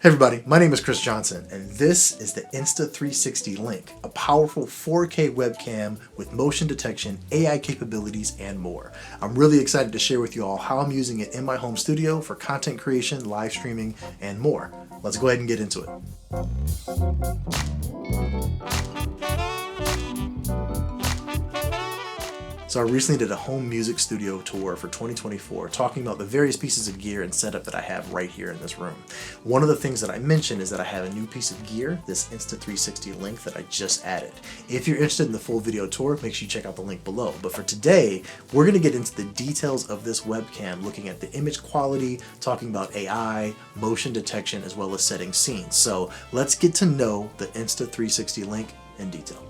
Hey everybody, my name is Kris Johnson, and this is the Insta360 Link, a powerful 4K webcam with motion detection, AI capabilities, and more. I'm really excited to share with you all how I'm using it in my home studio for content creation, live streaming, and more. Let's go ahead and get into it. So I recently did a home music studio tour for 2024 talking about the various pieces of gear and setup that I have right here in this room. One of the things that I mentioned is that I have a new piece of gear, this Insta360 Link that I just added. If you're interested in the full video tour, make sure you check out the link below. But for today, we're going to get into the details of this webcam, looking at the image quality, talking about AI, motion detection, as well as setting scenes. So let's get to know the Insta360 Link in detail.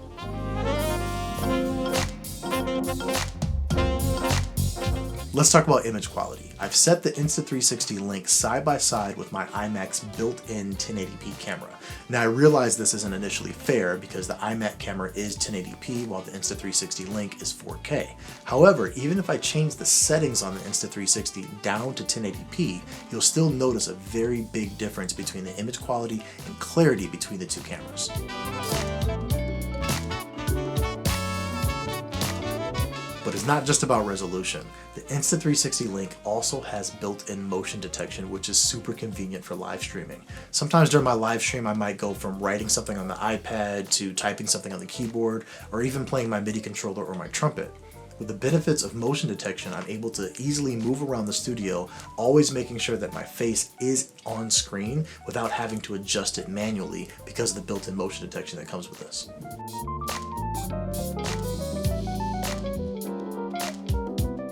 Let's talk about image quality. I've set the Insta360 Link side by side with my iMac's built-in 1080p camera. Now I realize this isn't initially fair because the iMac camera is 1080p while the Insta360 Link is 4K. However, even if I change the settings on the Insta360 down to 1080p, you'll still notice a very big difference between the image quality and clarity between the two cameras. But it's not just about resolution. The Insta360 Link also has built-in motion detection, which is super convenient for live streaming. Sometimes during my live stream, I might go from writing something on the iPad to typing something on the keyboard, or even playing my MIDI controller or my trumpet. With the benefits of motion detection, I'm able to easily move around the studio, always making sure that my face is on screen without having to adjust it manually because of the built-in motion detection that comes with this.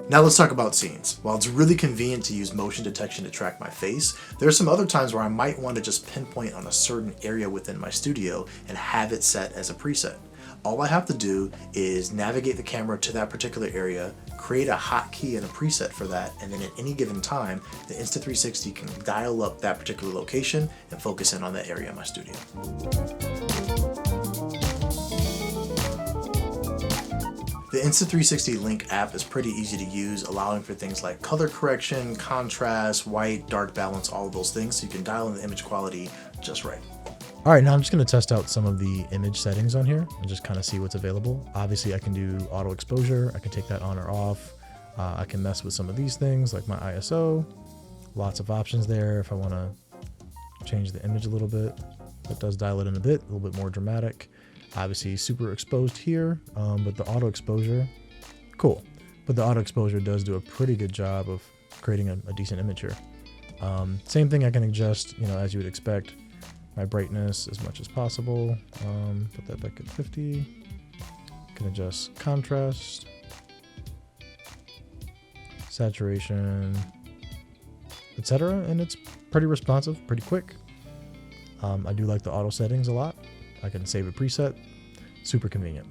Now let's talk about scenes. While it's really convenient to use motion detection to track my face, there are some other times where I might want to just pinpoint on a certain area within my studio and have it set as a preset. All I have to do is navigate the camera to that particular area, create a hotkey and a preset for that, and then at any given time, the Insta360 can dial up that particular location and focus in on that area in my studio. The Insta360 Link app is pretty easy to use, allowing for things like color correction, contrast, white, dark balance, all of those things, so you can dial in the image quality just right. All right, now I'm just going to test out some of the image settings on here and just kind of see what's available. Obviously, I can do auto exposure. I can take that on or off. I can mess with some of these things like my ISO. Lots of options there if I want to change the image a little bit. That does dial it in a bit, a little bit more dramatic. Obviously super exposed here, but the auto exposure, cool. But the auto exposure does do a pretty good job of creating a decent image here. Same thing, I can adjust, as you would expect, my brightness as much as possible. Put that back at 50. Can adjust contrast, saturation, etc. And it's pretty responsive, pretty quick. I do like the auto settings a lot. I can save a preset, super convenient.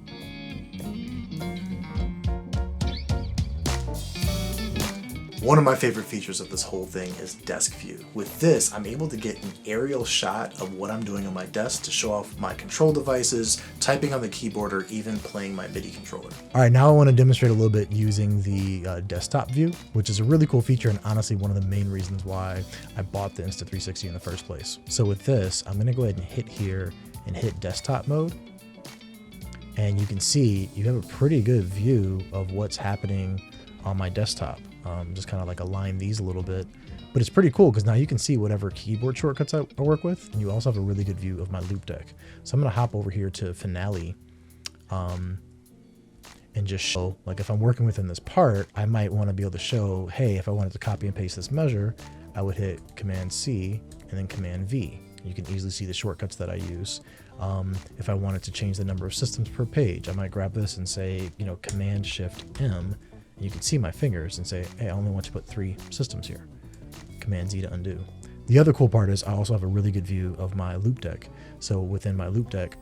One of my favorite features of this whole thing is desk view. With this, I'm able to get an aerial shot of what I'm doing on my desk to show off my control devices, typing on the keyboard, or even playing my MIDI controller. All right, now I want to demonstrate a little bit using the desktop view, which is a really cool feature and honestly one of the main reasons why I bought the Insta360 in the first place. So with this, I'm going to go ahead and hit here and hit desktop mode. And you can see you have a pretty good view of what's happening on my desktop. Just kind of like align these a little bit, but it's pretty cool because now you can see whatever keyboard shortcuts I work with, and you also have a really good view of my loop deck. So I'm going to hop over here to Finale and just show, like if I'm working within this part, I might want to be able to show, hey, if I wanted to copy and paste this measure, I would hit Command C and then Command V. You can easily see the shortcuts that I use. If I wanted to change the number of systems per page, I might grab this and say, Command Shift M. You can see my fingers and say, hey, I only want to put 3 systems here. Command Z to undo. The other cool part is I also have a really good view of my loop deck. So within my loop deck,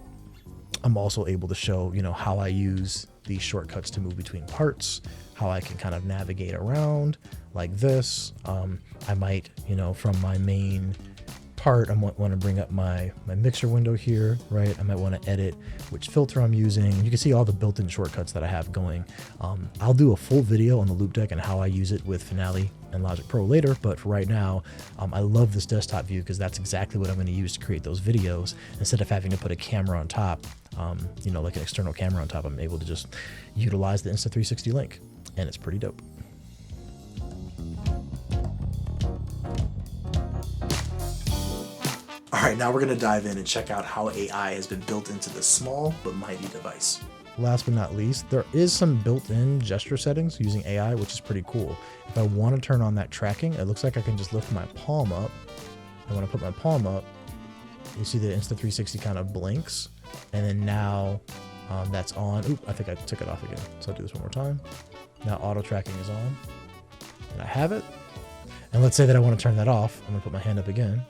I'm also able to show, how I use these shortcuts to move between parts, how I can kind of navigate around like this. I might, from my main part, I might want to bring up my mixer window here, right? I might want to edit which filter I'm using. You can see all the built-in shortcuts that I have going. I'll do a full video on the loop deck and how I use it with Finale and Logic Pro later, but for right now, I love this desktop view because that's exactly what I'm going to use to create those videos. Instead of having to put a camera on top, you know, like an external camera on top, I'm able to just utilize the Insta360 link, and it's pretty dope. All right, now we're gonna dive in and check out how AI has been built into this small but mighty device. Last but not least, there is some built-in gesture settings using AI, which is pretty cool. If I want to turn on that tracking, it looks like I can just lift my palm up. And when I put my palm up, you see the Insta360 kind of blinks. And then now that's on. Oop, I think I took it off again. So I'll do this one more time. Now auto tracking is on. And I have it. And let's say that I want to turn that off. I'm gonna put my hand up again.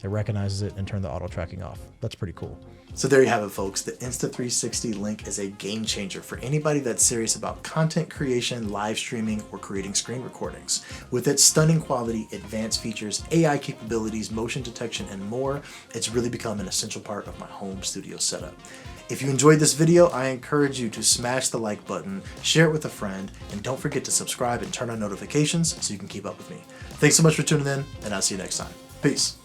It recognizes it and turn the auto tracking off. That's pretty cool. So there you have it, folks. The Insta360 link is a game changer for anybody that's serious about content creation, live streaming, or creating screen recordings. With its stunning quality, advanced features, AI capabilities, motion detection, and more, it's really become an essential part of my home studio setup. If you enjoyed this video, I encourage you to smash the like button, share it with a friend, and don't forget to subscribe and turn on notifications so you can keep up with me. Thanks so much for tuning in, and I'll see you next time. Peace.